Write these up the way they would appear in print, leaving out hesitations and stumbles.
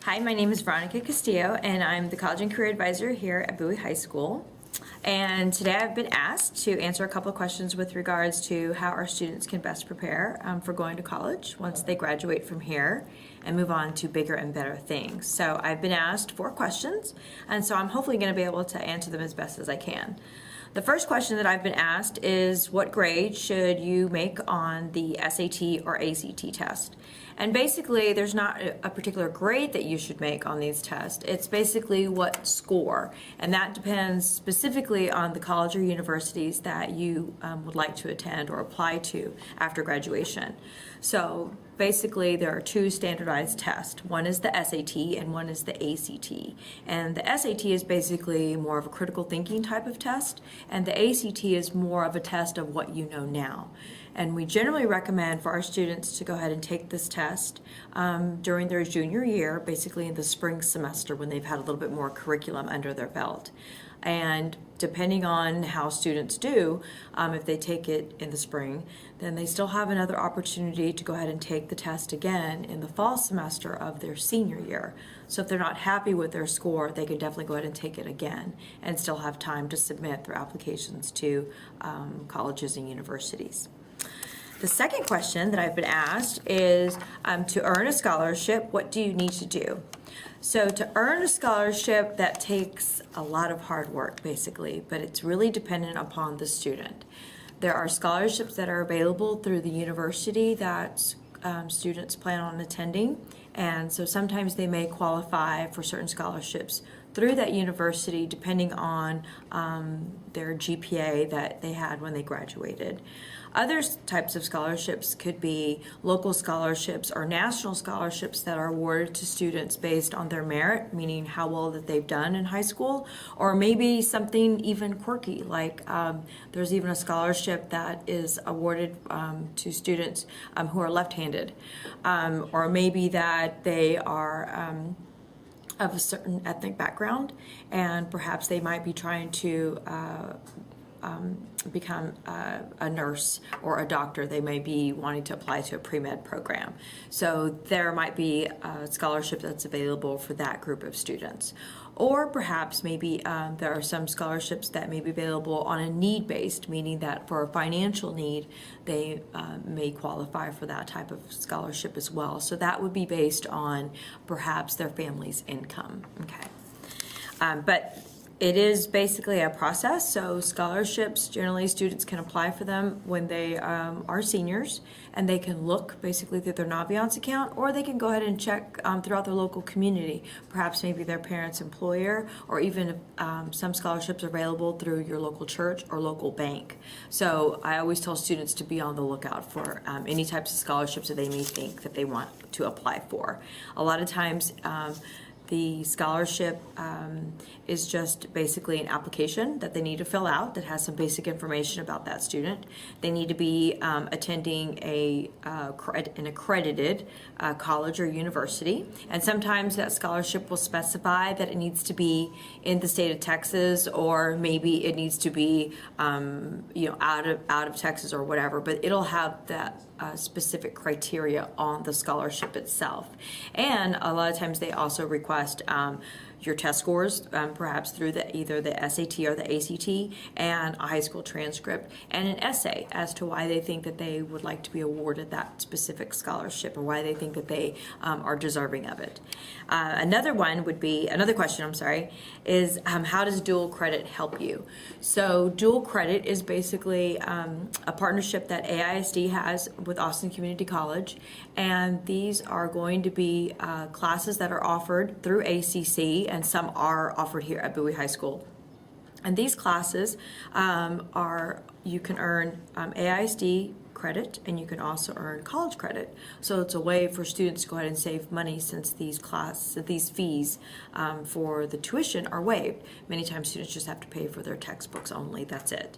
Hi, my name is Veronica Castillo, and I'm the College and Career Advisor here at Bowie High School. And today I've been asked to answer a couple of questions with regards to how our students can best prepare for going to college once they graduate from here and move on to bigger and better things. So I've been asked 4 questions, and so I'm hopefully going to be able to answer them as best as I can. The first question that I've been asked is, what grade should you make on the SAT or ACT test? And basically, there's not a particular grade that you should make on these tests. It's basically what score, and that depends specifically on the college or universities that you would like to attend or apply to after graduation. So basically, there are 2 standardized tests. One is the SAT and one is the ACT. And the SAT is basically more of a critical thinking type of test, and the ACT is more of a test of what you know now. And we generally recommend for our students to go ahead and take this test during their junior year, basically in the spring semester when they've had a little bit more curriculum under their belt. And depending on how students do, if they take it in the spring, then they still have another opportunity to go ahead and take the test again in the fall semester of their senior year. So if they're not happy with their score, they can definitely go ahead and take it again and still have time to submit their applications to colleges and universities. The second question that I've been asked is, to earn a scholarship, what do you need to do? So to earn a scholarship, that takes a lot of hard work, basically, but it's really dependent upon the student. There are scholarships that are available through the university that students plan on attending, and so sometimes they may qualify for certain scholarships through that university depending on their GPA that they had when they graduated. Other types of scholarships could be local scholarships or national scholarships that are awarded to students based on their merit, meaning how well that they've done in high school, or maybe something even quirky, like there's even a scholarship that is awarded to students who are left-handed, or maybe that they are of a certain ethnic background, and perhaps they might be trying to become a nurse or a doctor. They may be wanting to apply to a pre-med program. So there might be a scholarship that's available for that group of students. Or perhaps maybe there are some scholarships that may be available on a need-based, meaning that for a financial need, they may qualify for that type of scholarship as well. So that would be based on perhaps their family's income. Okay, but it is basically a process. So scholarships, generally students can apply for them when they are seniors, and they can look basically through their Naviance account, or they can go ahead and check throughout their local community, perhaps maybe their parent's employer, or even some scholarships are available through your local church or local bank. So I always tell students to be on the lookout for any types of scholarships that they may think that they want to apply for. A lot of times the scholarship is just basically an application that they need to fill out that has some basic information about that student. They need to be attending an accredited college or university, and sometimes that scholarship will specify that it needs to be in the state of Texas, or maybe it needs to be out of Texas or whatever, but it'll have that specific criteria on the scholarship itself. And a lot of times they also request your test scores, perhaps through either the SAT or the ACT, and a high school transcript, and an essay as to why they think that they would like to be awarded that specific scholarship, or why they think that they are deserving of it. Another question, is how does dual credit help you? So dual credit is basically a partnership that AISD has with Austin Community College, and these are going to be classes that are offered through ACC, and some are offered here at Bowie High School. And these classes you can earn AISD credit, and you can also earn college credit. So it's a way for students to go ahead and save money, since these fees for the tuition are waived. Many times students just have to pay for their textbooks only, that's it.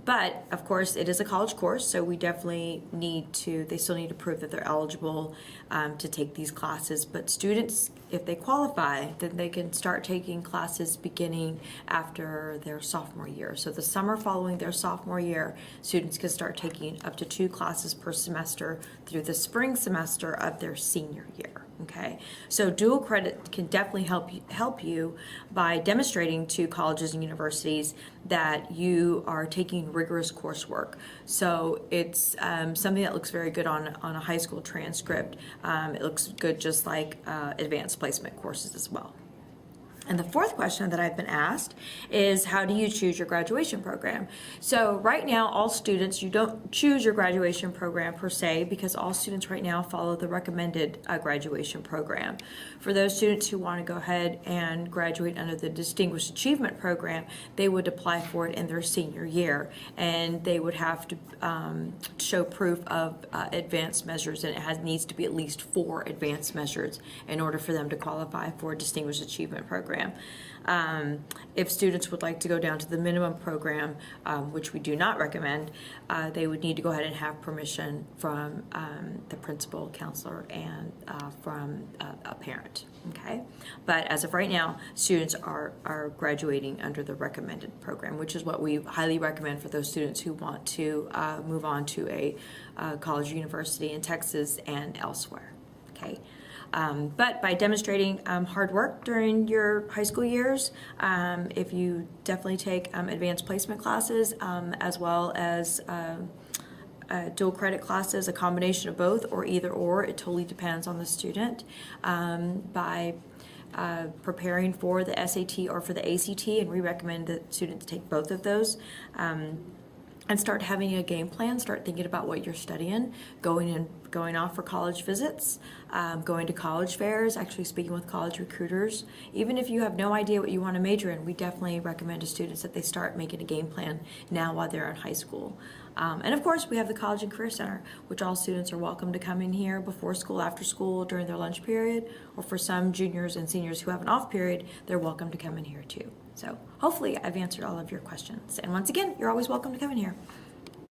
But of course it is a college course, so we definitely they still need to prove that they're eligible to take these classes. But students, if they qualify, then they can start taking classes beginning after their sophomore year. So the summer following their sophomore year, students can start taking up to 2 classes per semester through the spring semester of their senior year. Okay, so dual credit can definitely help you by demonstrating to colleges and universities that you are taking rigorous coursework. So it's something that looks very good on a high school transcript. It looks good just like advanced placement courses as well. And the fourth question that I've been asked is, how do you choose your graduation program? So right now, all students, you don't choose your graduation program per se, because all students right now follow the recommended graduation program. For those students who want to go ahead and graduate under the Distinguished Achievement Program, they would apply for it in their senior year, and they would have to show proof of advanced measures, and it needs to be at least 4 advanced measures in order for them to qualify for a Distinguished Achievement Program. If students would like to go down to the minimum program, which we do not recommend, they would need to go ahead and have permission from the principal, counselor, and from a parent. Okay, but as of right now, students are graduating under the recommended program, which is what we highly recommend for those students who want to move on to a college or university in Texas and elsewhere. Okay. But by demonstrating hard work during your high school years, if you definitely take advanced placement classes as well as dual credit classes, a combination of both, or either or, it totally depends on the student. By preparing for the SAT or for the ACT, and we recommend that students take both of those. And start having a game plan, start thinking about what you're studying, going off for college visits, going to college fairs, actually speaking with college recruiters. Even if you have no idea what you want to major in, we definitely recommend to students that they start making a game plan now while they're in high school. And of course, we have the College and Career Center, which all students are welcome to come in here before school, after school, during their lunch period, or for some juniors and seniors who have an off period, they're welcome to come in here too. So hopefully I've answered all of your questions. And once again, you're always welcome to come in here.